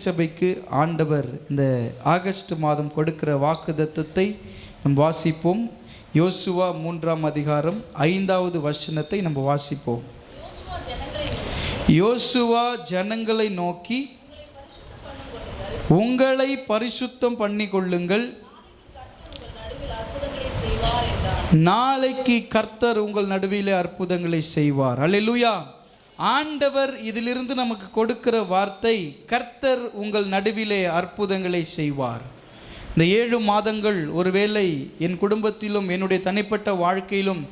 திருச்சபைக்கு ஆண்டவர் இந்த ஆகஸ்ட் மாதம் கொடுக்கிற வாக்குத்தத்தத்தை நம்ம வாசிப்போம். யோசுவா 3ஆம் அதிகாரம் 5வது வசனத்தை நம்ம வாசிப்போம். யோசுவா ஜனங்களை நோக்கி, உங்களை பரிசுத்தம் பண்ணிக்கொள்ளுங்கள், நாளைக்கு கர்த்தர் உங்கள் நடுவிலே அற்புதங்களை செய்வார். அல்லேலூயா. ஆண்டவர் இதிலிருந்து நமக்கு கொடுக்கிற வார்த்தை, கர்த்தர் உங்கள் நடுவிலே அற்புதங்களை செய்வார். இந்த 7 மாதங்கள் ஒருவேளை என் குடும்பத்திலும் என்னுடைய தனிப்பட்ட வாழ்க்கையிலும்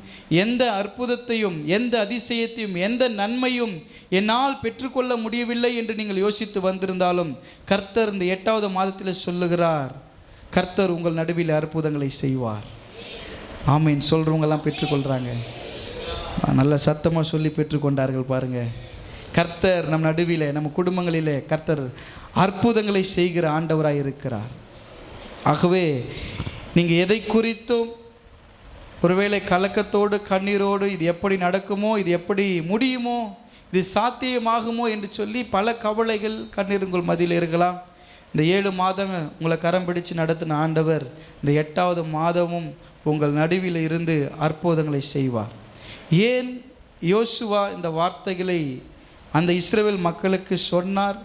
எந்த அற்புதத்தையும், எந்த அதிசயத்தையும், எந்த நன்மையும் என்னால் பெற்றுக்கொள்ள முடியவில்லை என்று நீங்கள் யோசித்து வந்திருந்தாலும், கர்த்தர் இந்த 8வது மாதத்தில் சொல்லுகிறார், கர்த்தர் உங்கள் நடுவில் அற்புதங்களை செய்வார். ஆமீன். சொல்கிறவங்கெல்லாம் பெற்றுக்கொள்கிறாங்க. நல்ல சத்தமாக சொல்லி பெற்றுக்கொண்டார்கள் பாருங்கள். கர்த்தர் நம் நடுவில், நம்ம குடும்பங்களிலே கர்த்தர் அற்புதங்களை செய்கிற ஆண்டவராக இருக்கிறார். ஆகவே நீங்கள் எதை குறித்தும் ஒருவேளை கலக்கத்தோடு கண்ணீரோடு இது எப்படி நடக்குமோ, இது எப்படி முடியுமோ, இது சாத்தியமாகுமோ என்று சொல்லி பல கவலைகள் கண்ணீர் உங்கள் மத்தியில் இருக்கலாம். இந்த 7 மாதம் உங்களை கரம் பிடிச்சு நடத்தின ஆண்டவர் இந்த 8வது மாதமும் உங்கள் நடுவில் இருந்து அற்புதங்களை செய்வார். ஏன் யோசுவா இந்த வார்த்தைகளை அந்த இஸ்ரவேல் மக்களுக்கு சொன்னார்?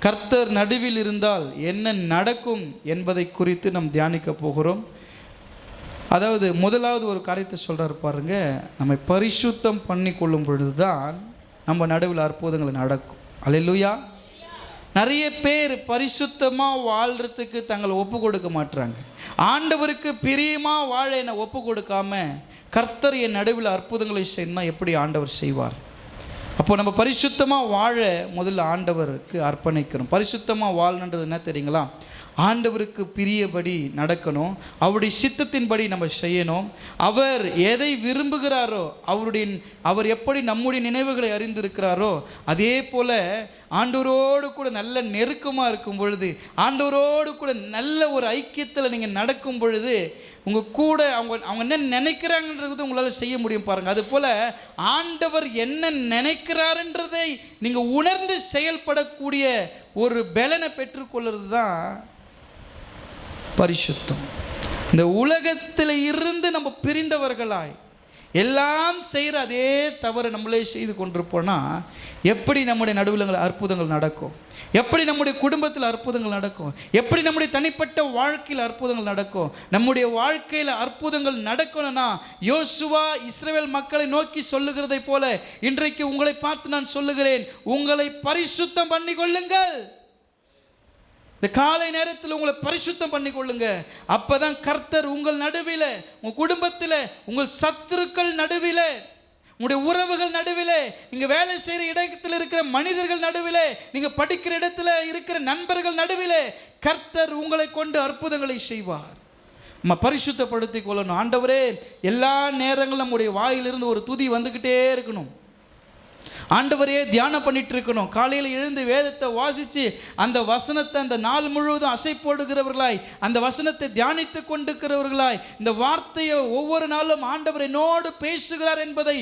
கர்த்தர் நடுவில் இருந்தால் என்ன நடக்கும் என்பதை குறித்து நாம் தியானிக்க போகிறோம். அதாவது முதலாவது ஒரு காரியத்தை சொல்கிறார் பாருங்க, நம்மை பரிசுத்தம் பண்ணி கொள்ளும் பொழுது தான் நம்ம நடுவில் அற்புதங்கள் நடக்கும். அல்லேலூயா. நிறைய பேர் பரிசுத்தமாக வாழ்கிறதுக்கு தங்களை ஒப்பு கொடுக்க மாட்டுறாங்க. ஆண்டவருக்கு பிரியமாக வாழ என்னை ஒப்பு கொடுக்காம கர்த்தர் என் நடுவில் அற்புதங்களை செய்யணும்னா எப்படி ஆண்டவர் செய்வார்? அப்போ நம்ம பரிசுத்தமாக வாழ முதல்ல ஆண்டவருக்கு அர்ப்பணிக்கணும். பரிசுத்தமாக வாழணுன்றது என்ன தெரியுங்களா? ஆண்டவருக்கு பிரியபடி நடக்கணும், அவருடைய சித்தத்தின்படி நம்ம செய்யணும். அவர் எதை விரும்புகிறாரோ, அவர் எப்படி நம்முடைய நினைவுகளை அறிந்திருக்கிறாரோ, அதே போல் ஆண்டவரோடு கூட நல்ல நெருக்கமாக இருக்கும் பொழுது, ஆண்டவரோடு கூட நல்ல ஒரு ஐக்கியத்தில் நீங்கள் நடக்கும் பொழுது, உங்கள் கூட அவங்க என்ன நினைக்கிறாங்கன்றது உங்களால் செய்ய முடியும் பாருங்கள். அதுபோல் ஆண்டவர் என்ன நினைக்கிறாருன்றதை நீங்கள் உணர்ந்து செயல்படக்கூடிய ஒரு பலனை பெற்றுக்கொள்வது தான் பரிசுத்தம். இந்த உலகத்தில் இருந்து நம்ம பிரிந்தவர்களாய் எல்லாம் செய்கிற அதே தவறு நம்மளே செய்து கொண்டிருப்போம்னா எப்படி நம்முடைய நடுவில் அற்புதங்கள் நடக்கும்? எப்படி நம்முடைய குடும்பத்தில் அற்புதங்கள் நடக்கும்? எப்படி நம்முடைய தனிப்பட்ட வாழ்க்கையில் அற்புதங்கள் நடக்கும்? நம்முடைய வாழ்க்கையில் அற்புதங்கள் நடக்கணும்னா யோசுவா இஸ்ரவேல் மக்களை நோக்கி சொல்லுகிறதை போல இன்றைக்கு உங்களை பார்த்து நான் சொல்லுகிறேன், உங்களை பரிசுத்தம் பண்ணி கொள்ளுங்கள். இந்த காலை நேரத்தில் உங்களை பரிசுத்தம் பண்ணி கொள்ளுங்க. அப்பதான் கர்த்தர் உங்கள் நடுவில், உங்கள் குடும்பத்தில், உங்கள் சத்துருக்கள் நடுவில், உங்களுடைய உறவுகள் நடுவில், நீங்கள் வேலை செய்கிற இடத்தில் இருக்கிற மனிதர்கள் நடுவில், நீங்கள் படிக்கிற இடத்துல இருக்கிற நண்பர்கள் நடுவில் கர்த்தர் உங்களை கொண்டு அற்புதங்களை செய்வார். நம்ம பரிசுத்தப்படுத்தி கொள்ளணும். ஆண்டவரே, எல்லா நேரங்களும் நம்முடைய வாயிலிருந்து ஒரு துதி வந்துக்கிட்டே இருக்கணும். ஆண்டவரையே தியானம் பண்ணிட்டு இருக்கணும். காலையில் எழுந்து வேதத்தை வாசித்து அந்த வசனத்தை அந்த நாள் முழுவதும் அசை போடுகிறவர்களாய், அந்த வசனத்தை தியானித்து கொண்டிருக்கிறவர்களாய், இந்த வார்த்தையை ஒவ்வொரு நாளும் ஆண்டவர் என்னோடு பேசுகிறார் என்பதை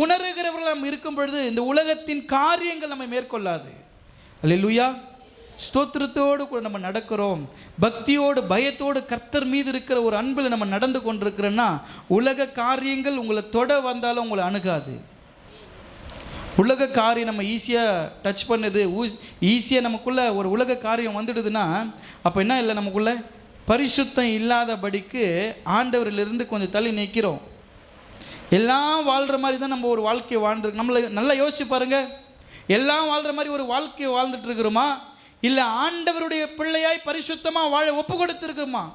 உணர்கிறவர்கள் நாம் இருக்கும் பொழுது இந்த உலகத்தின் காரியங்கள் நம்மை மேற்கொள்ளாது. அல்லேலூயா. ஸ்தோத்திரத்தோடு கூட நம்ம நடக்கிறோம், பக்தியோடு பயத்தோடு கர்த்தர் மீது இருக்கிற ஒரு அன்பில் நம்ம நடந்து கொண்டிருக்கிறோன்னா உலக காரியங்கள் உங்களை தொட வந்தாலும் உங்களை அணுகாது. உலக காரியம் நம்ம ஈஸியாக டச் பண்ணுது, ஈஸியாக நமக்குள்ளே ஒரு உலக காரியம் வந்துடுதுன்னா அப்போ என்ன இல்லை, நமக்குள்ளே பரிசுத்தம் இல்லாதபடிக்கு ஆண்டவரிலிருந்து கொஞ்சம் தள்ளி நிற்கிறோம். எல்லாம் வாழ்கிற மாதிரி தான் நம்ம ஒரு வாழ்க்கையை வாழ்ந்துருக்கு. நம்மளை நல்லா யோசிச்சு பாருங்கள், எல்லாம் வாழ்கிற மாதிரி ஒரு வாழ்க்கையை வாழ்ந்துட்டு இருக்கிறோமா, இல்லை ஆண்டவருடைய பிள்ளையாய் பரிசுத்தமாக வாழ ஒப்பு கொடுத்துருக்குமா?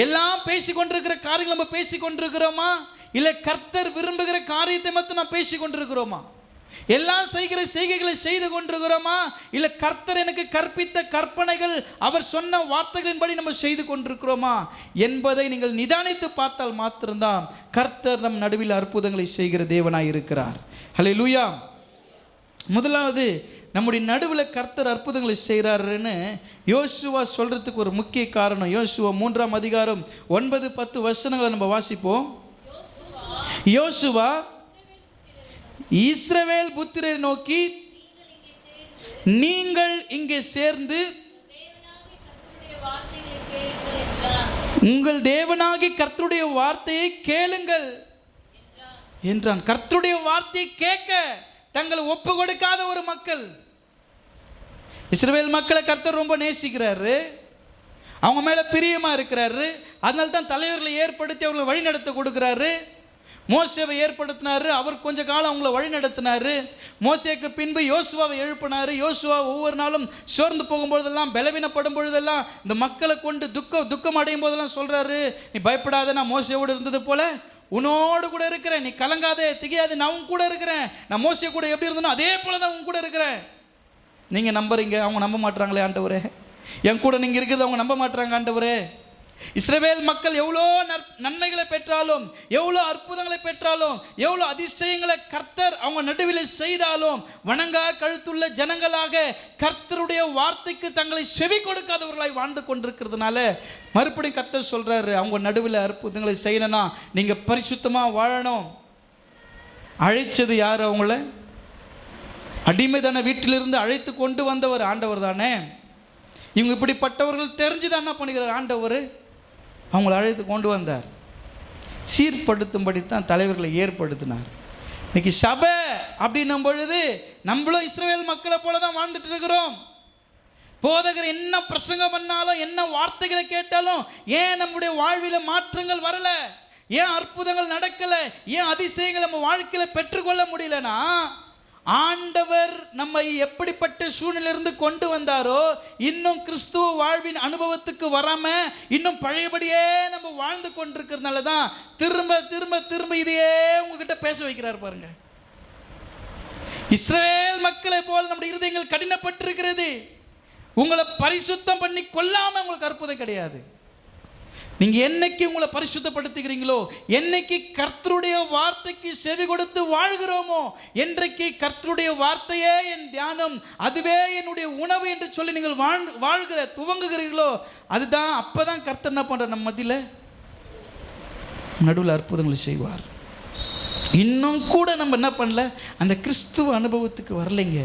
எல்லாம் பேசி கொண்டிருக்கிற காரியங்கள் நம்ம பேசி கொண்டிருக்கிறோமா, இல்லை கர்த்தர் விரும்புகிற காரியத்தை மட்டும் நாம் பேசி கொண்டிருக்கிறோமா? எல்லாம் செய்கிற செய்கைகளை செய்து கொண்டிருக்கிறோமா, இல்லை கர்த்தர் எனக்கு கற்பித்த கற்பனைகள், அவர் சொன்ன வார்த்தைகளின்படி நம்ம செய்து கொண்டிருக்கிறோமா என்பதை நீங்கள் நிதானித்து பார்த்தால் மாத்திரம்தான் கர்த்தர் நம் நடுவில் அற்புதங்களை செய்கிற தேவனாய் இருக்கிறார். ஹல்லேலூயா. முதலாவது நம்முடைய நடுவில் கர்த்தர் அற்புதங்களை செய்கிறாருன்னு யோசுவா சொல்கிறதுக்கு ஒரு முக்கிய காரணம். யோசுவா 3ஆம் அதிகாரம் 9-10 வசனங்களை நம்ம வாசிப்போம். யோசுவா இஸ்ரவேல் புத்திரரை நோக்கி, நீங்கள் இங்கே சேர்ந்து உங்கள் தேவனாகி கர்த்தருடைய வார்த்தையை கேளுங்கள் என்றான். கர்த்தருடைய வார்த்தையை கேட்க தங்களை ஒப்பு கொடுக்காத ஒரு மக்கள். இஸ்ரவேல் மக்களை கர்த்தர் ரொம்ப நேசிக்கிறாரு, அவங்க மேலே பிரியமாக இருக்கிறாரு. அதனால தான் தலைவர்களை ஏற்படுத்தி அவர்களை வழிநடத்த கொடுக்குறாரு. மோசேவை ஏற்படுத்தினார், அவர் கொஞ்ச காலம் அவங்கள வழி நடத்தினார். மோசேக்கு பின்பு யோசுவாவை எழுப்பினார். யோசுவா ஒவ்வொரு நாளும் சோர்ந்து போகும்பொழுதெல்லாம், பலவீனப்படும் பொழுதெல்லாம், இந்த மக்களை கொண்டு துக்கம் அடையும் போதெல்லாம் சொல்கிறாரு, நீ பயப்படாத, நான் மோசேவோடு இருந்தது போல உன்னோடு கூட இருக்கிறேன், நீ கலங்காதே திகையாதே, நான் உன் கூட இருக்கிறேன், நான் மோசே கூட எப்படி இருந்தனோ அதே போல தான் உன் கூட இருக்கிறேன். நீங்கள் நம்புறீங்க, அவங்க நம்ப மாட்டுறாங்களே ஆண்டவரே. என் கூட நீங்கள் இருக்கிறது அவங்க நம்ப மாட்டுறாங்க ஆண்டவரே. இஸ்ரவேல் மக்கள் எவ்வளோ நன்மைகளை பெற்றாலும், எவ்வளோ அற்புதங்களை பெற்றாலும், எவ்வளோ அதிசயங்களை கர்த்தர் அவங்க நடுவில் செய்தாலும், வணங்கா கழுத்துள்ள ஜனங்களாக கர்த்தருடைய வார்த்தைக்கு தங்களை செவி கொடுக்காதவர்களாய் வாழ்ந்து கொண்டிருக்கிறதுனால மறுபடியும் கர்த்தர் சொல்றாரு, அவங்க நடுவில் அற்புதங்களை செய்யணும்னா நீங்க பரிசுத்தமாக வாழணும். அழைச்சது யார்? அவங்கள அடிமைதான வீட்டிலிருந்து அழைத்து கொண்டு வந்தவர் ஆண்டவர் தானே. இவங்க இப்படிப்பட்டவர்கள் தெரிஞ்சுதான் என்ன பண்ணுகிறார் ஆண்டவர்? அவங்கள அழைத்து கொண்டு வந்தார். சீர்படுத்தும்படி தான் தலைவர்களை ஏற்படுத்தினார். இன்னைக்கு சபை அப்படின்னும் பொழுது நம்மளும் இஸ்ரவேல் மக்களை போல தான் வாழ்ந்துட்டு இருக்கிறோம். போதகர் என்ன பிரசங்கம் பண்ணாலும், என்ன வார்த்தைகளை கேட்டாலும், ஏன் நம்முடைய வாழ்வில் மாற்றங்கள் வரல, ஏன் அற்புதங்கள் நடக்கல, ஏன் அதிசயங்கள் நம்ம வாழ்க்கையில் பெற்றுக்கொள்ள முடியலன்னா, ஆண்டவர் நம்மை எப்படிப்பட்ட சூழ்நிலையிலிருந்து கொண்டு வந்தாரோ, இன்னும் கிறிஸ்துவ வாழ்வின் அனுபவத்துக்கு வராம இன்னும் பழையபடியே நம்ம வாழ்ந்து கொண்டிருக்கிறதுனால தான் திரும்ப திரும்ப திரும்ப இதையே உங்ககிட்ட பேச வைக்கிறார் பாருங்க. இஸ்ரவேல் மக்களை போல் நம்முடைய இருதயங்கள் கடினப்பட்டிருக்கிறது. உங்களை பரிசுத்தம் பண்ணி கொள்ளாம உங்களுக்கு அற்புதம் கிடையாது. நீங்க என்னைக்கு உங்களை பரிசுத்தப்படுத்துகிறீங்களோ, என்னைக்கு கர்த்தருடைய வார்த்தைக்கு செவி கொடுத்து வாழ்கிறோமோ, என்றைக்கு கர்த்தருடைய வார்த்தையே என் தியானம், அதுவே என்னுடைய உணவு என்று சொல்லி நீங்கள் வாழ்கிற துவங்குகிறீர்களோ, அதுதான் அப்பதான் கர்த்தர் என்ன பண்ற நம்ம மத்தியில் நடுவில் அற்புதங்களை செய்வார். இன்னும் கூட நம்ம என்ன பண்ணல, அந்த கிறிஸ்துவ அனுபவத்துக்கு வரலைங்க.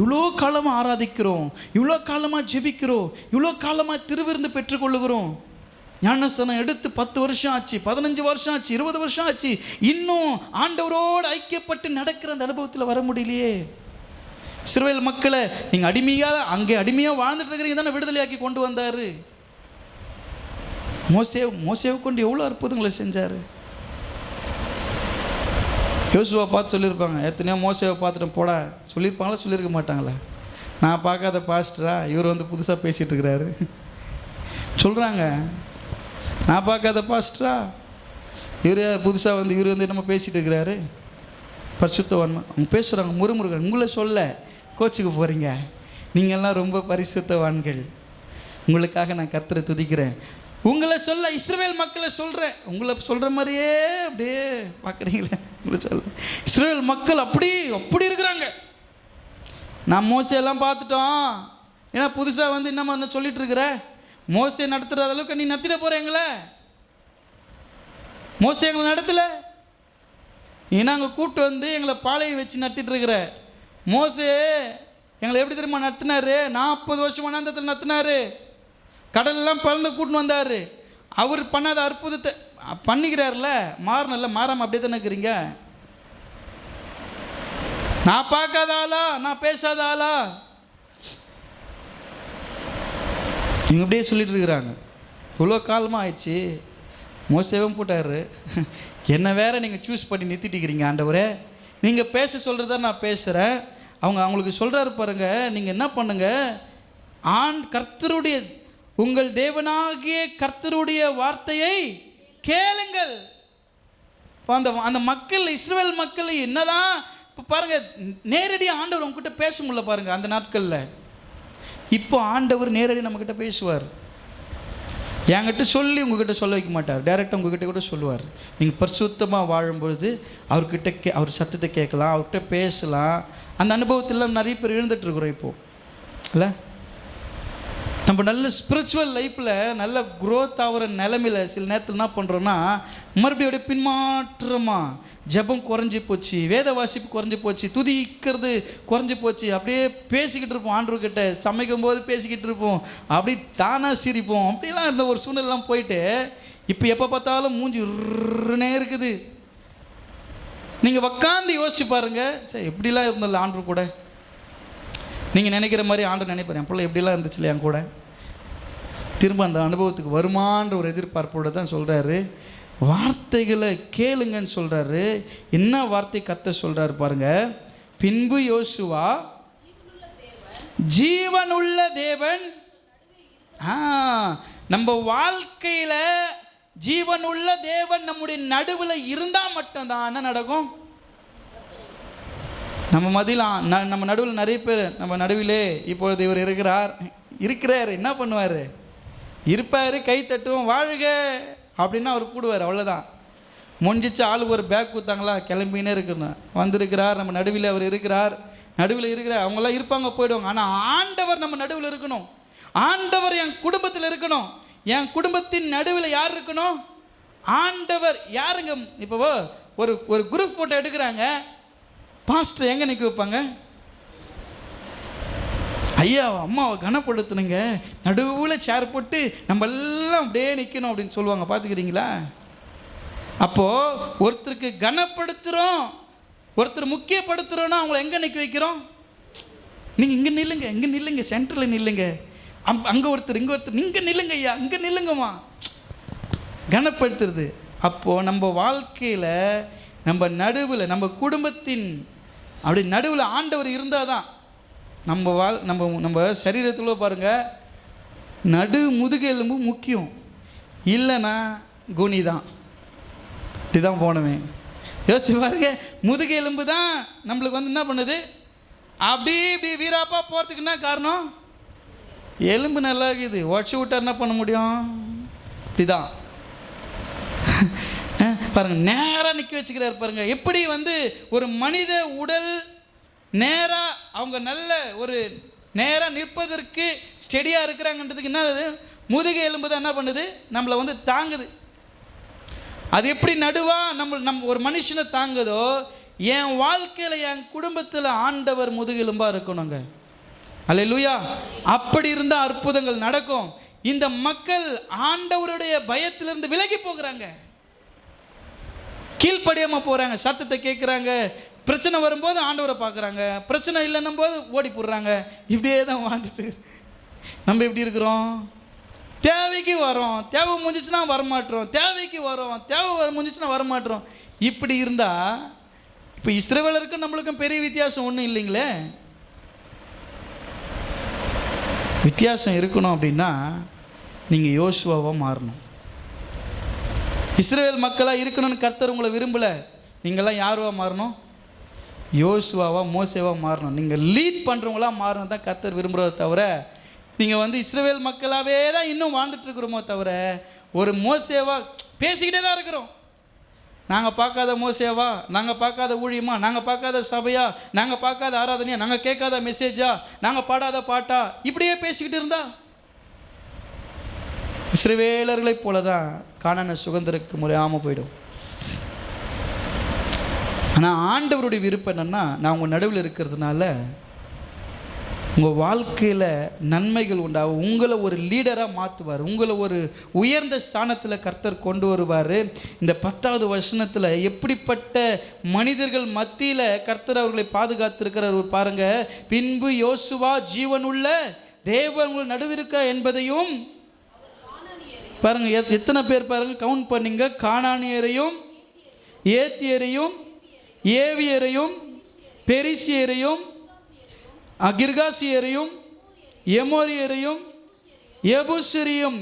இவ்வளோ காலமாக ஆராதிக்கிறோம், இவ்வளோ காலமாக ஜெபிக்கிறோம், இவ்வளோ காலமாக திருவிருந்து பெற்றுக்கொள்ளுகிறோம். ஞானஸ்தானம் எடுத்து 10 வருஷம் ஆச்சு, 15 வருஷம் ஆச்சு, 20 வருஷம் ஆச்சு, இன்னும் ஆண்டவரோடு ஐக்கியப்பட்டு நடக்கிற அந்த அனுபவத்தில் வர முடியலையே. இஸ்ரவேல் மக்களை நீங்கள் அங்கே அடிமையாக வாழ்ந்துட்டு இருக்கிறீங்க தானே விடுதலையாக்கி கொண்டு வந்தார். மோசேவை கொண்டு எவ்வளோ அற்புதங்களை செஞ்சார். யோசுவா பார்த்து சொல்லியிருப்பாங்க, எத்தனையோ மோசேவை பார்த்துட்டு போடா சொல்லியிருப்பாங்களா, சொல்லியிருக்க மாட்டாங்களா? நான் பார்க்காத பாஸ்டரா இவர் வந்து புதுசாக பேசிகிட்டு இருக்கிறாரு சொல்கிறாங்க. நான் பார்க்காத பாஸ்டரா இவர் புதுசாக வந்து இவர் வந்து நம்ம பேசிகிட்டு இருக்கிறாரு. பரிசுத்தவான் அவங்க பேசுகிறாங்க, முருமுருகன் உங்களை சொல்ல கோச்சுக்கு போகிறீங்க, நீங்கள்லாம் ரொம்ப பரிசுத்தவான்கள், உங்களுக்காக நான் கர்த்தரை துதிக்கிறேன். உங்களை சொல்ல இஸ்ரவேல் மக்களை சொல்கிறேன், உங்களை சொல்கிற மாதிரியே அப்படியே பார்க்குறீங்களே. உங்களை சொல்ல இஸ்ரவேல் மக்கள் அப்படி இருக்கிறாங்க. நான் மோசையெல்லாம் பார்த்துட்டோம், ஏன்னா புதுசாக வந்து என்ன சொல்லிட்டு இருக்கிற, மோசே நடத்துகிற அளவுக்கு நீ நடத்திட போகிறீங்களே. மோசே எங்களை நடத்தலை, ஏன்னா அங்கே கூப்பிட்டு வந்து எங்களை பாளையை வச்சு நடத்திட்டு இருக்கிற. மோசே எங்களை எப்படி தெரியுமா நடத்தினாரு? 40 வருஷம் வனாந்தரத்தில் நடத்தினாரு, கடலெல்லாம் பழந்து கூட்டின்னு வந்தார். அவர் பண்ணாத அற்புதத்தை பண்ணிக்கிறார்ல, மாறணும்ல, மாறாமல் அப்படியே தானே இருக்கிறீங்க. நான் பார்க்காத ஆளா, நான் பேசாத ஆளா, இவங்க அப்படியே சொல்லிட்டு இருக்கிறாங்க. இவ்வளோ காலமாக ஆயிடுச்சு, மோசேவும் போட்டார், என்ன வேற நீங்கள் சூஸ் பண்ணி நிறுத்திட்டுக்கிறீங்க ஆண்டவரே. நீங்கள் பேச சொல்கிறதா நான் பேசுகிறேன். அவங்களுக்கு சொல்கிறாரு பாருங்க, நீங்கள் என்ன பண்ணுங்க, கர்த்தருடைய உங்கள் தேவனாகிய கர்த்தருடைய வார்த்தையை கேளுங்கள். இப்போ அந்த மக்கள், இஸ்ரவேல் மக்கள் என்னதான் இப்போ பாருங்கள், நேரடியாக ஆண்டவர் உங்ககிட்ட பேச முடியல பாருங்கள் அந்த நாட்களில். இப்போ ஆண்டவர் நேரடியாக நம்மக்கிட்ட பேசுவார். என்கிட்ட சொல்லி உங்ககிட்ட சொல்ல வைக்க மாட்டார், டைரெக்டாக உங்ககிட்ட கூட சொல்லுவார். நீங்கள் பரிசுத்தமாக வாழும்பொழுது அவர்கிட்ட அவர் சத்தத்தை கேட்கலாம், அவர்கிட்ட பேசலாம். அந்த அனுபவத்தில் நிறைய பேர் எழுந்துட்டுருக்குறோம் இப்போது இல்லை. நம்ம நல்ல ஸ்பிரிச்சுவல் லைஃப்பில் நல்ல க்ரோத் ஆகிற நிலைமையில் சில நேரத்தில் என்ன பண்ணுறோன்னா மறுபடியும் பின்மாற்றமாக ஜெபம் குறைஞ்சி போச்சு, வேத வாசிப்பு குறைஞ்சி போச்சு, துதிக்கிறது குறைஞ்சி போச்சு. அப்படியே பேசிக்கிட்டு இருப்போம், ஆண்டவர்கிட்ட சமைக்கும் போது பேசிக்கிட்டு இருப்போம், அப்படி தானாக சிரிப்போம். அப்படிலாம் இருந்த ஒரு சூழ்நிலாம் போயிட்டு இப்போ எப்போ பார்த்தாலும் மூஞ்சி உருன்னே இருக்குது. நீங்கள் உக்காந்து யோசிச்சு பாருங்கள், சரி எப்படிலாம் இருந்தல ஆண்டவர் கூட. நீங்கள் நினைக்கிற மாதிரி ஆண்டு நினைப்பார், என் பிள்ளை எப்படிலாம் இருந்துச்சு இல்லையா என் கூட. திரும்ப அந்த அனுபவத்துக்கு வருமான்ற ஒரு எதிர்பார்ப்போடு தான் சொல்கிறாரு. வார்த்தைகளை கேளுங்கன்னு சொல்கிறாரு. என்ன வார்த்தை கர்த்தர் சொல்கிறாரு பாருங்க. பின்பு யோசுவா ஜீவனுள்ள தேவன். நம்ம வாழ்க்கையில் ஜீவனுள்ள தேவன் நம்முடைய நடுவில் இருந்தால் மட்டும்தான் என்ன நடக்கும். நம்ம மதியில் நம்ம நடுவில் நிறைய பேர், நம்ம நடுவிலே இப்பொழுது இவர் இருக்கிறார் என்ன பண்ணுவார், இருப்பார், கை தட்டுவோம், வாழ்க அப்படின்னா அவர் கூடுவார், அவ்வளோதான். முடிஞ்சிச்சு. ஆளுக்கு ஒரு பேக் கொடுத்தாங்களா, கிளம்பினே இருக்கணும். வந்திருக்கிறார், நம்ம நடுவில் அவர் இருக்கிறார், நடுவில் இருக்கிறார். அவங்களாம் இருப்பாங்க, போயிடுவாங்க. ஆனால் ஆண்டவர் நம்ம நடுவில் இருக்கணும். ஆண்டவர் என் குடும்பத்தில் இருக்கணும். என் குடும்பத்தின் நடுவில் யார் இருக்கணும்? ஆண்டவர். யாருங்க இப்போ ஒரு குரூப் ஃபோட்டோ எடுக்கிறாங்க, பாஸ்டர் எங்கே நிற்க வைப்பாங்க? ஐயா அம்மாவை கனப்படுத்தணுங்க, நடுவில் சேர் போட்டு நம்ம எல்லாம் அப்படியே நிற்கணும் அப்படின்னு சொல்லுவாங்க, பார்த்துக்கிறீங்களா? அப்போது ஒருத்தருக்கு கனப்படுத்துகிறோம், ஒருத்தர் முக்கியப்படுத்துகிறோன்னா அவங்கள எங்கே நிற்க வைக்கிறோம்? நீங்கள் இங்கே நில்லுங்க, இங்கே நில்லுங்க, சென்டரில் நில்லுங்க, அங்கே ஒருத்தர், இங்கே ஒருத்தர், நீங்கள் நில்லுங்க ஐயா, இங்கே நில்லுங்கம்மா, கனப்படுத்துறது. அப்போது நம்ம வாழ்க்கையில் நம்ம நடுவில், நம்ம குடும்பத்தின் அப்படி நடுவில் ஆண்டவர் இருந்தால் தான் நம்ம சரீரத்தில் பாருங்கள், நடு முதுகெலும்பு முக்கியம். இல்லைன்னா குனி தான், இப்படி தான் போனவே. யோசிச்சு பாருங்க, முதுகெலும்பு தான் நம்மளுக்கு என்ன பண்ணுது, அப்படி இப்படி வீராப்பா போகிறதுக்கு என்ன காரணம்? எலும்பு நல்லா இருக்குது. உடச்சி விட்டார் என்ன பண்ண முடியும்? இப்படி தான் பாருங்கள், நேராக நிற்க வச்சுக்கிறார் பாருங்கள். எப்படி ஒரு மனித உடல் நேராக அவங்க நல்ல ஒரு நேராக நிற்பதற்கு ஸ்டெடியாக இருக்கிறாங்கன்றதுக்கு என்னது, முதுகு எலும்பு தான் என்ன பண்ணுது, நம்மளை தாங்குது. அது எப்படி நடுவாக நம்ம ஒரு மனுஷனை தாங்குதோ, என் வாழ்க்கையில் என் குடும்பத்தில் ஆண்டவர் முதுகெலும்பாக இருக்கணுங்க. அல்லேலூயா. அப்படி இருந்தால் அற்புதங்கள் நடக்கும். இந்த மக்கள் ஆண்டவருடைய பயத்திலிருந்து விலகி போகிறாங்க, கீழ்ப்படியாமல் போகிறாங்க, சத்தத்தை கேட்குறாங்க. பிரச்சனை வரும்போது ஆண்டவரை பார்க்குறாங்க, பிரச்சனை இல்லைன்னும் போது ஓடி போடுறாங்க. இப்படியே தான் வாழ்ந்துட்டு நம்ம எப்படி இருக்கிறோம்? தேவைக்கு வரோம், தேவை முடிஞ்சிச்சுன்னா வரமாட்டோம், தேவைக்கு வரோம், தேவை முடிஞ்சிச்சுன்னா வரமாட்டோம். இப்படி இருந்தால் இப்போ இஸ்ரவேலருக்கும் நம்மளுக்கும் பெரிய வித்தியாசம் ஒன்றும் இல்லைங்களே. வித்தியாசம் இருக்கணும் அப்படின்னா நீங்கள் யோசுவாவாக மாறணும். இஸ்ரவேல் மக்களாக இருக்கணும்னு கர்த்தர் உங்களை விரும்பலை. நீங்கள்லாம் யாருவாக மாறணும்? யோசுவாவாக, மோசேவாக மாறணும். நீங்கள் லீட் பண்ணுறவங்களாம் மாறணும் தான் கர்த்தர் விரும்புகிறத தவிர, நீங்கள் இஸ்ரவேல் மக்களாகவே தான் இன்னும் வாழ்ந்துட்டுருக்குறோமோ தவிர, ஒரு மோசேவாக பேசிக்கிட்டே தான் இருக்கிறோம். நாங்கள் பார்க்காத மோசேவா, நாங்கள் பார்க்காத ஊழியமா, நாங்கள் பார்க்காத சபையா, நாங்கள் பார்க்காத ஆராதனையா, நாங்கள் கேட்காத மெசேஜா, நாங்கள் பாடாத பாட்டா, இப்படியே பேசிக்கிட்டு இருந்தா இஸ்ரவேலர்களைப் போல தான் கானானை சுதந்திரிக்க முடியாமல் போயிடும். ஆனால் ஆண்டவருடைய விருப்பம் என்னென்னா, நான் உங்கள் நடுவில் இருக்கிறதுனால உங்கள் வாழ்க்கையில் நன்மைகள் உண்டாகும். உங்களை ஒரு லீடராக மாற்றுவார், உங்களை ஒரு உயர்ந்த ஸ்தானத்தில் கர்த்தர் கொண்டு வருவார். இந்த 10வது வசனத்தில் எப்படிப்பட்ட மனிதர்கள் மத்தியில் கர்த்தர் அவர்களை பாதுகாத்திருக்கிறார் பாருங்கள். பின்பு யோசுவா ஜீவனுள்ள தேவன் நடுவிருக்க என்பதையும் பாருங்கள். எத்தனை பேர் பாருங்கள், கவுண்ட் பண்ணிங்க. கானானியரையும், ஏத்தியரையும், ஏவியரையும், பெரிசியரையும், கிர்காசியரையும், எமோரியரையும், எபுசியரையும்,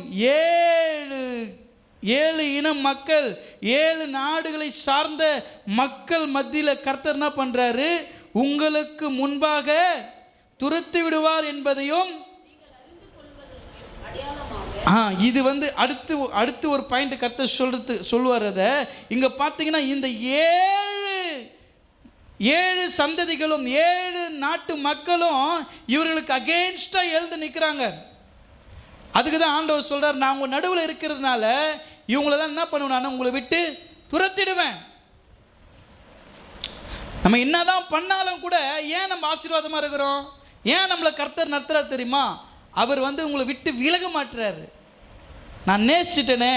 7 இன மக்கள், 7 நாடுகளை சார்ந்த மக்கள் மத்தியில் கர்த்தர் என்ன பண்ணுறாரு, உங்களுக்கு முன்பாக துரத்தி விடுவார் என்பதையும். இது அடுத்து ஒரு பாயிண்ட் கர்த்தர் சொல்லுவார். அதை இங்கே பார்த்தீங்கன்னா, இந்த 7 சந்ததிகளும் 7 நாட்டு மக்களும் இவர்களுக்கு அகெயின்ஸ்டாக எழுந்து நிற்கிறாங்க. அதுக்கு தான் ஆண்டவர் சொல்கிறார், நான் உங்கள் நடுவில் இருக்கிறதுனால இவங்களெல்லாம் என்ன பண்ணுவேன், நான் உங்களை விட்டு துரத்திடுவேன். நம்ம என்னதான் பண்ணாலும் கூட ஏன் நம்ம ஆசீர்வாதமாக இருக்கிறோம், ஏன் நம்மளை கர்த்தர் நடத்துறார் தெரியுமா? அவர் உங்களை விட்டு விலக மாட்டுறாரு. நான் நேசிச்சிட்டேனே,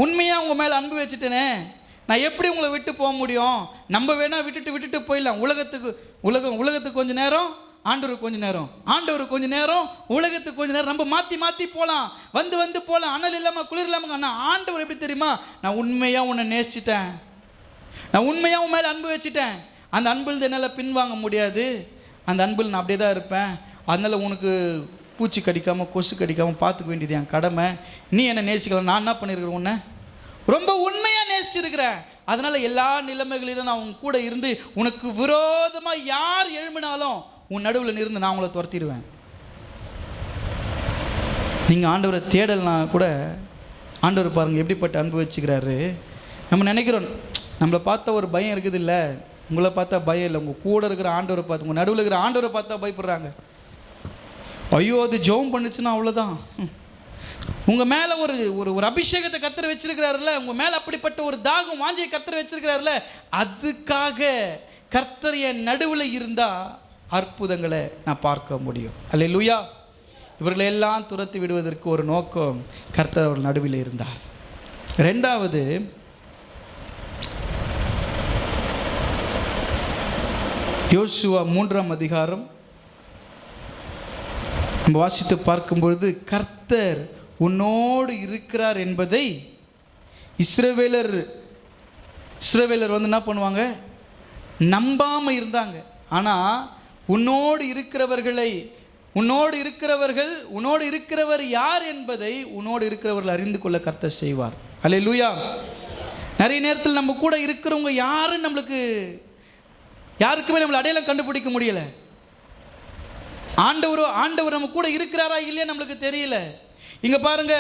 உண்மையாக உங்கள் மேலே அன்பு வச்சுட்டேனே, நான் எப்படி உங்களை விட்டு போக முடியும்? நம்ம வேணால் விட்டுட்டு போயிடலாம். உலகத்துக்கு கொஞ்சம் நேரம், ஆண்டவருக்கு கொஞ்சம் நேரம், ஆண்டவருக்கு கொஞ்சம் நேரம், உலகத்துக்கு கொஞ்சம் நேரம், நம்ம மாற்றி போகலாம், வந்து போகலாம், அனல் இல்லாமல் குளிர் இல்லாமல். ஆனால் ஆண்டவர் எப்படி தெரியுமா? நான் உண்மையாக உன்னை நேசிச்சிட்டேன், நான் உண்மையாக உன் மேலே அன்பு வச்சுட்டேன், அந்த அன்பில் என்னால் பின்வாங்க முடியாது, அந்த அன்பில் நான் அப்படியே தான் இருப்பேன். அதனால் உனக்கு பூச்சி கடிக்காமல் கொசு கடிக்காமல் பார்த்துக்க வேண்டியது என் கடமை. நீ என்னை நேசிக்கலாம், நான் என்ன பண்ணியிருக்கிறேன், உன்னை ரொம்ப உண்மையாக நேசிச்சிருக்கிறேன். அதனால் எல்லா நிலைமைகளிலும் நான் உன் கூட இருந்து உனக்கு விரோதமாக யார் எழும்பினாலும் உன் நடுவில் இருந்து நான் உங்களை துரத்திடுவேன். நீங்கள் ஆண்டவரை தேடல்னா கூட ஆண்டவர் பாருங்கள் எப்படிப்பட்ட அன்பு வச்சுக்கிறாரு. நம்ம நினைக்கிறோம் நம்மளை பார்த்தா ஒரு பயம் இருக்குது, இல்லை உங்களை பார்த்தா பயம் இல்லை. உங்கள் கூட இருக்கிற ஆண்டவரை பார்த்து, உங்கள் நடுவில் இருக்கிற ஆண்டவரை பார்த்தா பயப்படுறாங்க. ஐயோ அது ஜெபம் பண்ணுச்சுன்னா அவ்வளோதான். உங்கள் மேலே ஒரு ஒரு அபிஷேகத்தை கர்த்தர் வச்சிருக்கிறாருல்ல, உங்கள் மேலே அப்படிப்பட்ட ஒரு தாகம் வாஞ்சியை கர்த்தர் வச்சிருக்கிறாருல்ல, அதுக்காக கர்த்தர் என் நடுவில் இருந்தால் அற்புதங்களை நான் பார்க்க முடியும். அல்லேலூயா. இவர்களை எல்லாம் துரத்தி விடுவதற்கு ஒரு நோக்கம், கர்த்தர் அவர் நடுவில் இருந்தார். ரெண்டாவது, யோசுவா 3ஆம் அதிகாரம் நம்ம வாசித்து பார்க்கும்பொழுது, கர்த்தர் உன்னோடு இருக்கிறார் என்பதை இஸ்ரவேலர் என்ன பண்ணுவாங்க, நம்பாமல் இருந்தாங்க. ஆனால் உன்னோடு இருக்கிறவர் யார் என்பதை உன்னோடு இருக்கிறவர்கள் அறிந்து கொள்ள கர்த்தர் செய்வார். அல்லேலூயா. நிறைய நேரத்தில் நம்ம கூட இருக்கிறவங்க யாருன்னு யாருக்குமே நம்மளை அடையாளம் கண்டுபிடிக்க முடியலை. ஆண்டவர் நம்ம கூட இருக்கிறாரா இல்லையா நம்மளுக்கு தெரியல. இங்க பாருங்க,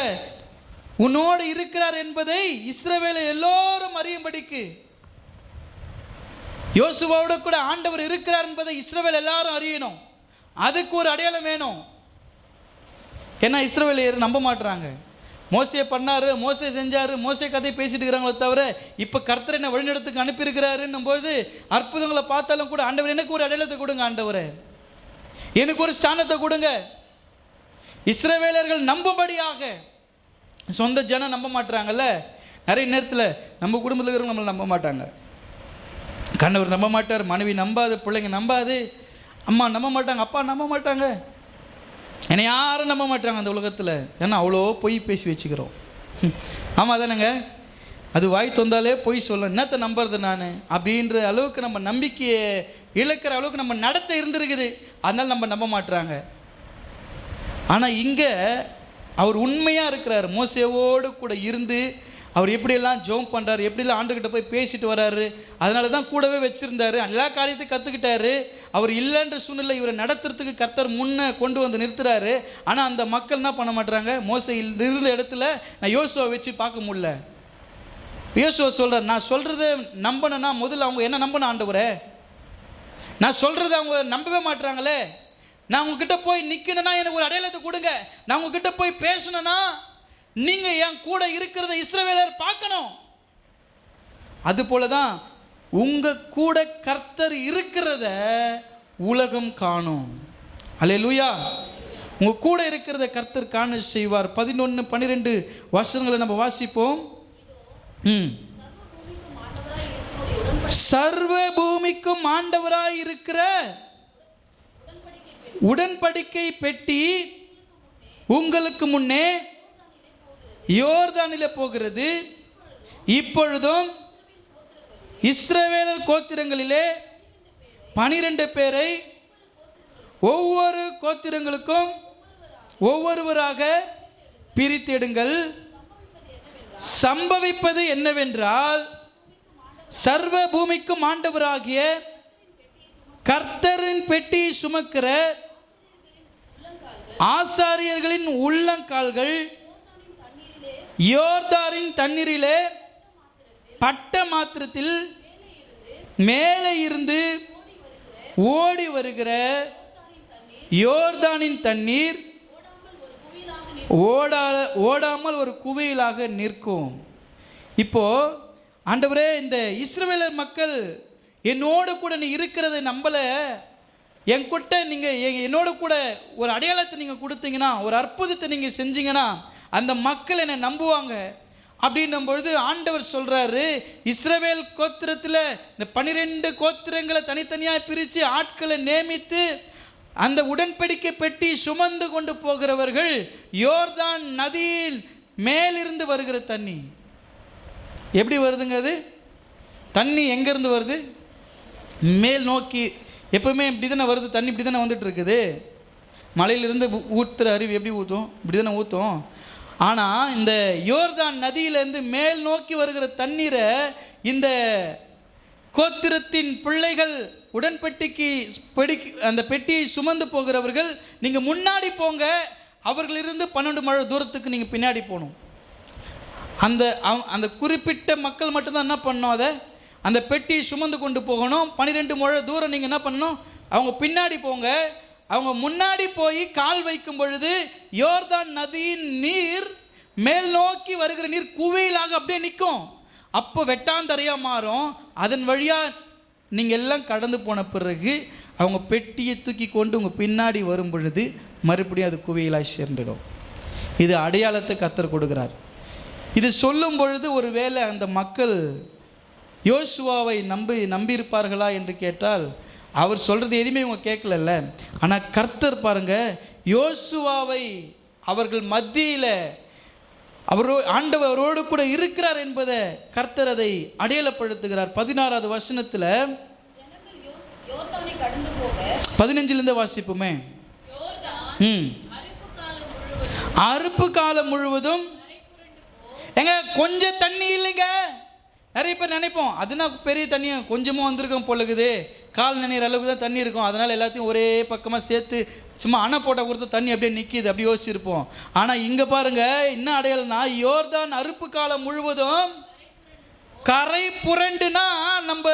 உன்னோடு இருக்கிறார் என்பதை இஸ்ரவேலை எல்லோரும் அறியும்படிக்கு, யோசுவாவோட கூட ஆண்டவர் இருக்கிறார் என்பதை இஸ்ரவேல் எல்லாரும் அறியணும். அதுக்கு ஒரு அடையாளம் வேணும். ஏன்னா இஸ்ரவேலியர் நம்ப மாட்டுறாங்க. மோசே பண்ணாரு, மோசே செஞ்சாரு, மோசே கதையை பேசிட்டு இருக்கிறாங்களே தவிர இப்போ கர்த்தர் என்ன வழிநடத்துக்கு அனுப்பியிருக்கிறாருன்னும் போது அற்புதங்களை பார்த்தாலும் கூட, ஆண்டவர் எனக்கு ஒரு அடையாளத்தை கொடுங்க, ஆண்டவரே எனக்கு ஒரு ஸ்தானத்தை கொடுங்க. இஸ்ரவேலர்கள் நம்பும்படியாக. சொந்த ஜனம் நம்ப மாட்டாங்கல்ல. நிறைய நேரத்தில் நம்ம குடும்பத்தில் இருக்கிறவங்க நம்மளை நம்ப மாட்டாங்க. கணவர் நம்ப மாட்டார், மனைவி நம்பாது, பிள்ளைங்க நம்பாது, அம்மா நம்ப மாட்டாங்க, அப்பா நம்ப மாட்டாங்க, என்னை யாரும் நம்ப மாட்டாங்க அந்த உலகத்தில். ஏன்னா அவ்வளோ பொய் பேசி வச்சுக்கிறோம். ஆமாம் தானேங்க, அது வாய் தந்தாலே பொய் சொல்ல, என்னத்தை நம்புறது நான் அப்படின்ற அளவுக்கு நம்ம நம்பிக்கையை இழக்கிற அளவுக்கு நம்ம நடத்த இருந்திருக்குது. அதனால் நம்ம நம்ப மாட்டுறாங்க. ஆனால் இங்கே அவர் உண்மையாக இருக்கிறார். மோசேவோடு கூட இருந்து அவர் எப்படியெல்லாம் ஜெபம் பண்ணுறாரு, எப்படியெல்லாம் ஆண்டுகிட்ட போய் பேசிட்டு வர்றாரு. அதனால தான் கூடவே வச்சுருந்தார், எல்லா காரியத்தையும் கற்றுக்கிட்டாரு. அவர் இல்லைன்ற சூழ்நிலை இவரை நடத்துறதுக்கு கர்த்தர் முன்னே கொண்டு வந்து நிறுத்துறாரு. ஆனால் அந்த மக்கள் என்ன பண்ண மாட்டாங்க, மோசே இருந்த இடத்துல நான் யோசுவை வச்சு பார்க்க முடியல. யோசுவா சொல்கிறார், நான் சொல்கிறத நம்பணும்னா முதல்ல அவங்க என்ன நம்பணும் ஆண்டவரே, நான் சொல்கிறத அவங்க நம்பவே மாட்டுறாங்களே. நான் உங்ககிட்ட போய் நிற்கணும்னா எனக்கு ஒரு அடையாளத்தை கொடுங்க, நான் உங்ககிட்ட போய் பேசணும்னா நீங்கள் என் கூட இருக்கிறத இஸ்ரவேலர் பார்க்கணும். அதுபோல தான் உங்கள் கூட கர்த்தர் இருக்கிறத உலகம் காணும். அல்லேலூயா. உங்கள் கூட இருக்கிறத கர்த்தர் காண செய்வார். 11-12 வசனங்களை நம்ம வாசிப்போம். சர்வ பூமிக்கும் ஆண்டவராய் இருக்கிற உடன்படிக்கை பெட்டி உங்களுக்கு முன்னே யோர்தானிலே போகிறது. இப்பொழுதும் இஸ்ரவேலர் கோத்திரங்களிலே 12 பேரை ஒவ்வொரு கோத்திரங்களுக்கும் ஒவ்வொருவராக பிரித்தெடுங்கள். சம்பவிப்பது என்னவென்றால், சர்வ பூமிக்கும் ஆண்டவராகிய கர்த்தரின் பெட்டி சுமக்கிற ஆசாரியர்களின் உள்ளங்கால்கள் யோர்தானின் தண்ணீரிலே பட்ட மாத்திரத்தில் மேலே இருந்து ஓடி வருகிற யோர்தானின் தண்ணீர் ஓடாமல் ஒரு குவியலாக நிற்கும். இப்போ ஆண்டவரே, இந்த இஸ்ரவேலர் மக்கள் என்னோடு கூட நீ இருக்கிறது நம்பல, என்கிட்ட நீங்கள் என்னோட கூட ஒரு அடையாளத்தை நீங்கள் கொடுத்தீங்கன்னா, ஒரு அற்புதத்தை நீங்கள் செஞ்சீங்கன்னா அந்த மக்கள் என்னை நம்புவாங்க அப்படின்னும் பொழுது ஆண்டவர் சொல்கிறாரு, இஸ்ரவேல் கோத்திரத்தில் இந்த 12 கோத்திரங்களை தனித்தனியாக பிரித்து ஆட்களை நியமித்து அந்த உடன்படிக்கை பெட்டி சுமந்து கொண்டு போகிறவர்கள் யோர்தான் நதியில் மேலிருந்து வருகிற தண்ணி. எப்படி வருதுங்க அது? தண்ணி எங்கேருந்து வருது? மேல் நோக்கி. எப்பவுமே இப்படி தானே வருது தண்ணி, இப்படி தானே வந்துட்டு இருக்குது. மலையிலிருந்து ஊற்றுற அருவி எப்படி ஊற்றும்? இப்படி தானே ஊற்றும். ஆனால் இந்த யோர்தான் நதியிலேருந்து மேல் நோக்கி வருகிற தண்ணீரை இந்த கோத்திரத்தின் பிள்ளைகள் உடன்பட்டிக்கு அந்த பெட்டியை சுமந்து போகிறவர்கள் நீங்கள் முன்னாடி போங்க, அவர்களிருந்து 12 முழ தூரத்துக்கு நீங்கள் பின்னாடி போகணும். அந்த குறிப்பிட்ட மக்கள் மட்டும்தான் என்ன பண்ணணும், அதை அந்த பெட்டியை சுமந்து கொண்டு போகணும். 12 முழ தூரம் நீங்கள் என்ன பண்ணணும், அவங்க பின்னாடி போங்க. அவங்க முன்னாடி போய் கால் வைக்கும் பொழுது யோர்தான் நதியின் நீர் மேல் நோக்கி வருகிற நீர் குவியலாக அப்படியே நிற்கும். அப்போ வெட்டாந்தரையாக மாறும். அதன் வழியாக நீங்கள் எல்லாம் கடந்து போன பிறகு அவங்க பெட்டியை தூக்கி கொண்டு உங்கள் பின்னாடி வரும் பொழுது மறுபடியும் அது குவியலாக சேர்ந்துடும். இது அடையாளத்தை கர்த்தர் கொடுக்கிறார். இது சொல்லும் பொழுது ஒரு வேளை அந்த மக்கள் யோசுவாவை நம்பியிருப்பார்களா என்று கேட்டால் அவர் சொல்கிறது எதுவுமே இவங்க கேட்கலல்ல. ஆனால் கர்த்தர் பாருங்கள், யோசுவாவை அவர்கள் மத்தியில் ஆண்டவரோடு கூட இருக்கிறார் என்பதை கர்த்தர் அதை அடையாளப்படுத்துகிறார். 16வது வசனத்தில் 15 வாசிப்புமே. அறுப்பு காலம் முழுவதும் எங்க கொஞ்சம் தண்ணி இல்லைங்க. நிறைய பேர் நினைப்போம் அதுனா பெரிய தண்ணியும் கொஞ்சமாக வந்திருக்கும் பொழுது, கால் நினைக்கிற அளவுக்கு தான் தண்ணி இருக்கும், அதனால் எல்லாத்தையும் ஒரே பக்கமாக சேர்த்து சும்மா அணை போட்டால் கொடுத்து தண்ணி அப்படியே நிற்கிது, அப்படி யோசிச்சிருப்போம். ஆனால் இங்கே பாருங்கள் என்ன அடையாளம்னா, யோர்தான் அறுப்பு காலம் முழுவதும் கரை புரண்டுனா, நம்ம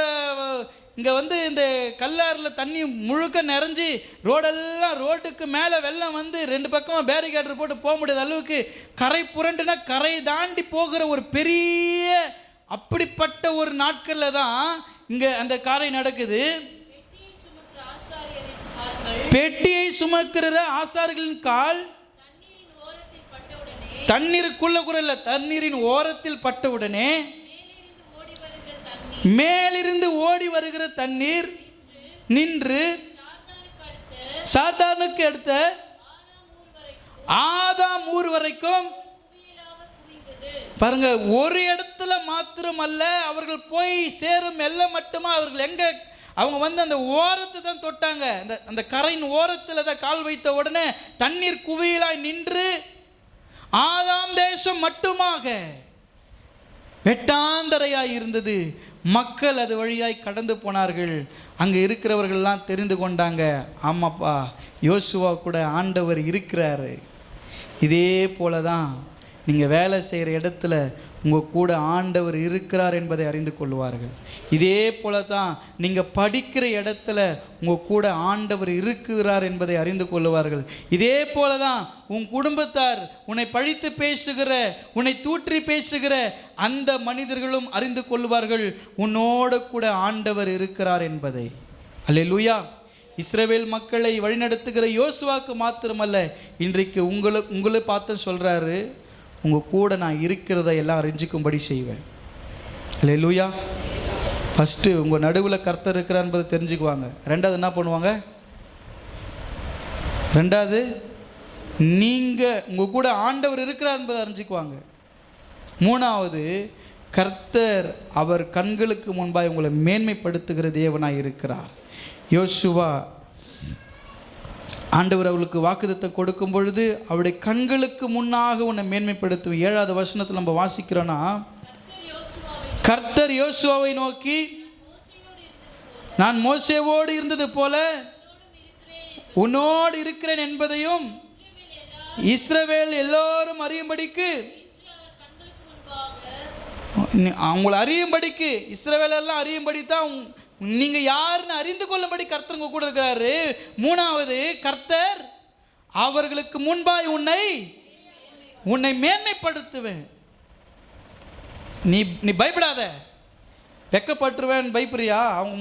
இங்கே இந்த கல்லாறில் தண்ணி முழுக்க நிறைஞ்சி ரோட்டுக்கு மேலே வெள்ளம் 2 பக்கம் பேரிகேட்டர் போட்டு போக முடியாத அளவுக்கு கரை புரண்டுனா கரை தாண்டி போகிற ஒரு பெரிய அப்படிப்பட்ட ஒரு நாட்களில் தான் இங்கே அந்த காரை நடக்குது. பெட்டியை சுமக்கிற ஆசாரிகளின் கால் தண்ணீருக்குள்ள கூட இல்லை, தண்ணீரின் ஓரத்தில் பட்டவுடனே மேலிருந்து ஓடி வருகிற தண்ணீர் நின்று சாத்தானுக்கு அடுத்த ஆதாம் ஊர் வரைக்கும் பாருங்க. ஒரு இடத்துல மாத்திரம் அல்ல, அவர்கள் போய் சேரும் எல்லாம் மட்டுமா அவர்கள் எங்க அவங்க அந்த ஓரத்தை தான் தொட்டாங்க. அந்த கரையின் ஓரத்தில் தான் கால் வைத்த உடனே தண்ணீர் குவியலாய் நின்று ஆதாம் தேசம் மட்டுமாக வெட்டாந்தரையாய் இருந்தது. மக்கள் அது வழியாய் கடந்து போனார்கள். அங்கே இருக்கிறவர்கள்லாம் தெரிந்து கொண்டாங்க, ஆமாப்பா யோசுவா கூட ஆண்டவர் இருக்கிறாரு. இதே போல தான் நீங்கள் வேலை செய்கிற இடத்துல உங்கள் கூட ஆண்டவர் இருக்கிறார் என்பதை அறிந்து கொள்வார்கள். இதே போல தான் நீங்கள் படிக்கிற இடத்துல உங்கள் கூட ஆண்டவர் இருக்கிறார் என்பதை அறிந்து கொள்வார்கள். இதே போல தான் உன் குடும்பத்தார், உன்னை பழித்து பேசுகிற, உன்னை தூற்றி பேசுகிற அந்த மனிதர்களும் அறிந்து கொள்வார்கள் உன்னோடு கூட ஆண்டவர் இருக்கிறார் என்பதை. அல்லேலூயா. இஸ்ரவேல் மக்களை வழிநடத்துகிற யோசுவாக்கு மாத்திரமல்ல, இன்றைக்கு உங்களை பார்த்து சொல்கிறாரு, உங்கள் கூட நான் இருக்கிறத எல்லாம் அறிஞ்சிக்கும்படி செய்வேன். அல்லேலூயா. ஃபஸ்ட்டு உங்கள் நடுவில் கர்த்தர் இருக்கிறார் என்பதை தெரிஞ்சுக்குவாங்க. ரெண்டாவது என்ன பண்ணுவாங்க? ரெண்டாவது நீங்கள் உங்கள் கூட ஆண்டவர் இருக்கிறார் என்பதை அறிஞ்சிக்குவாங்க. மூணாவது கர்த்தர் அவர் கண்களுக்கு முன்பாக உங்களை மேன்மைப்படுத்துகிற தேவனாய் இருக்கிறார். யோசுவா ஆண்டவர் அவளுக்கு வாக்குத்தத்தம் கொடுக்கும் பொழுது அவருடைய கண்களுக்கு முன்னாக உன்னை மேன்மைப்படுத்தும். 7வது வசனத்தில் நம்ம வாசிக்கிறோன்னா, கர்த்தர் யோசுவாவை நோக்கி, நான் மோசேவோடு இருந்தது போல உன்னோடு இருக்கிறேன் என்பதையும் இஸ்ரவேல் எல்லோரும் அறியும்படிக்கு, அவங்களை அறியும்படிக்கு, இஸ்ரவேல் எல்லாம் அறியும்படி தான் நீங்கள் யாருன்னு அறிந்து கொள்ளும்படி கர்த்தர் உங்க கூட இருக்கிறாரு. மூணாவது கர்த்தர் அவர்களுக்கு முன்பாய் உன்னை உன்னை மேன்மைப்படுத்துவேன். நீ நீ பயப்படாத. வெக்கப்பட்டுருவேன் பயப்படுறியா? அவங்க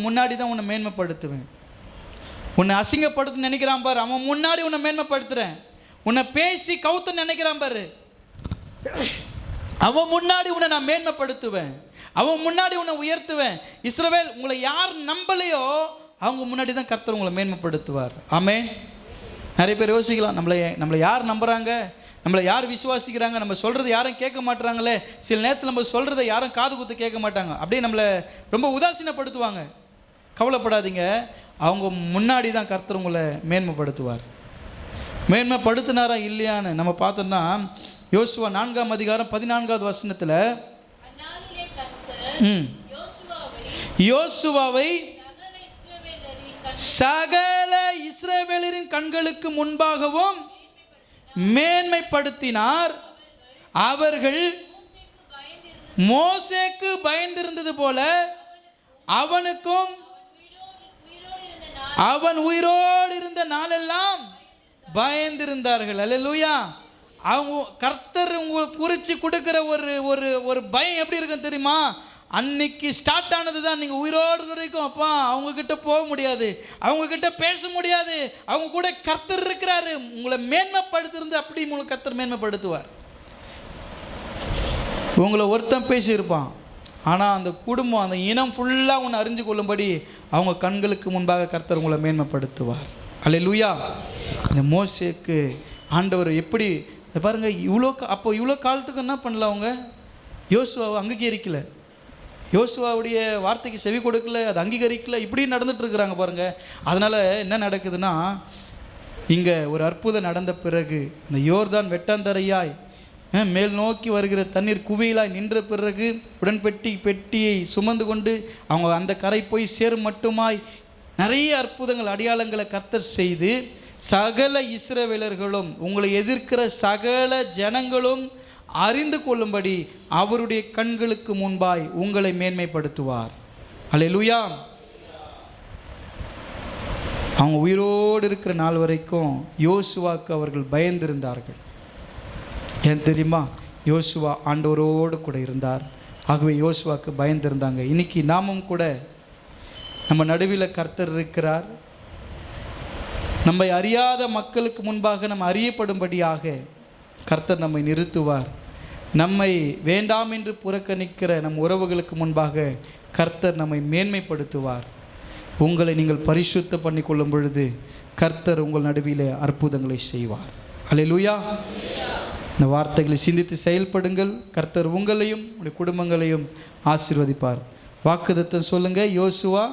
முன்னாடி தான் உன்னை மேன்மைப்படுத்துவேன். உன்னை அசிங்கப்படுத்த நினைக்கிறான் பாரு, அவன் முன்னாடி உன்னை மேன்மைப்படுத்துகிறேன். உன்னை பேசி கவுத்து நினைக்கிறான் பாரு, அவன் முன்னாடி உன்னை நான் மேன்மைப்படுத்துவேன். அவன் முன்னாடி உன்னை உயர்த்துவேன். இஸ்ரவேல், உங்களை யார் நம்பலையோ அவங்க முன்னாடி தான் கர்த்தர் உங்களை மேன்மைப்படுத்துவார். ஆமென். நிறைய பேர் யோசிக்கலாம், நம்மளை யார் நம்புகிறாங்க, நம்மளை யார் விசுவாசிக்கிறாங்க, நம்ம சொல்கிறது யாரும் கேட்க மாட்டுறாங்களே, சில நேரத்தில் நம்ம சொல்கிறத யாரும் காது குத்து கேட்க மாட்டாங்க, அப்படியே நம்மளை ரொம்ப உதாசீனப்படுத்துவாங்க. கவலைப்படாதீங்க, அவங்க முன்னாடி தான் கர்த்தர் உங்களை மேன்மைப்படுத்துவார். மேன்மைப்படுத்தினாரா இல்லையான்னு நம்ம பார்த்தோம்னா, யோசுவா 4ஆம் அதிகாரம் 14வது வசனத்தில் யோசுவாவை சகல இஸ்ரவேலரின் கண்களுக்கு முன்பாகவும் மேன்மைப்படுத்தினார். அவர்கள் மோசேக்கு பயந்திருந்தது போல அவனுக்கும் அவன் உயிரோடு இருந்த நாளெல்லாம் பயந்திருந்தார்கள். அல்லேலூயா. அவங்க கர்த்தர் உங்களுக்கு குறித்து கொடுக்குற ஒரு பயம் எப்படி இருக்கும் தெரியுமா? அன்னைக்கு ஸ்டார்ட் ஆனது தான். நீங்கள் உயிரோடு வரைக்கும் அப்பா அவங்கக்கிட்ட போக முடியாது, அவங்கக்கிட்ட பேச முடியாது, அவங்க கூட கர்த்தர் இருக்கிறாரு. உங்களை மேன்மைப்படுத்திருந்து அப்படி உங்களை கர்த்தர் மேன்மைப்படுத்துவார். உங்களை ஒருத்தன் பேசியிருப்பான், ஆனால் அந்த குடும்பம், அந்த இனம் ஃபுல்லாக உன்னை அறிஞ்சு கொள்ளும்படி அவங்க கண்களுக்கு முன்பாக கர்த்தர் உங்களை மேன்மைப்படுத்துவார். அல்லேலூயா. இந்த மோசேக்கு ஆண்டவர் எப்படி பாருங்கள், இவ்வளோ காலத்துக்கு என்ன பண்ணல, அவங்க யோசுவாவை அங்கீகரிக்கல, யோசுவாவுடைய வார்த்தைக்கு செவி கொடுக்கல, அது அங்கீகரிக்கல, இப்படி நடந்துட்டுருக்குறாங்க பாருங்கள். அதனால் என்ன நடக்குதுன்னா, இங்கே ஒரு அற்புதம் நடந்த பிறகு இந்த யோர்தான் வெட்டாந்தரையாய் மேல் நோக்கி வருகிற தண்ணீர் குவியலாய் நின்ற பிறகு பெட்டியை சுமந்து கொண்டு அவங்க அந்த கரை போய் சேரும் மட்டுமாய் நிறைய அற்புதங்கள் அடையாளங்களை கர்த்தர் செய்து சகல இஸ்ரவேலர்களும் உங்களை எதிர்க்கிற சகல ஜனங்களும் அறிந்து கொள்ளும்படி அவருடைய கண்களுக்கு முன்பாய் உங்களை மேன்மைப்படுத்துவார். அல்லேலூயா. அவங்க உயிரோடு இருக்கிற நாள் வரைக்கும் யோசுவாக்கு அவர்கள் பயந்திருந்தார்கள். ஏன் தெரியுமா? யோசுவா ஆண்டவரோடு கூட இருந்தார். ஆகவே யோசுவாக்கு பயந்திருந்தாங்க. இன்னைக்கு நாமும் கூட நம்ம நடுவில் கர்த்தர் இருக்கிறார். நம்மை அறியாத மக்களுக்கு முன்பாக நம்ம அறியப்படும்படியாக கர்த்தர் நம்மை நிறுத்துவார். நம்மை வேண்டாம் என்று புறக்கணிக்கிற நம் உறவுகளுக்கு முன்பாக கர்த்தர் நம்மை மேன்மைப்படுத்துவார். உங்களை நீங்கள் பரிசுத்த பண்ணி கொள்ளும் பொழுது கர்த்தர் உங்கள் நடுவிலே அற்புதங்களை செய்வார். அல்லேலூயா. இந்த வார்த்தைகளை சிந்தித்து செயல்படுங்கள். கர்த்தர் உங்களையும் உங்களுடைய குடும்பங்களையும் ஆசீர்வதிப்பார். வாக்குத்தத்தம் சொல்லுங்கள். யோசுவா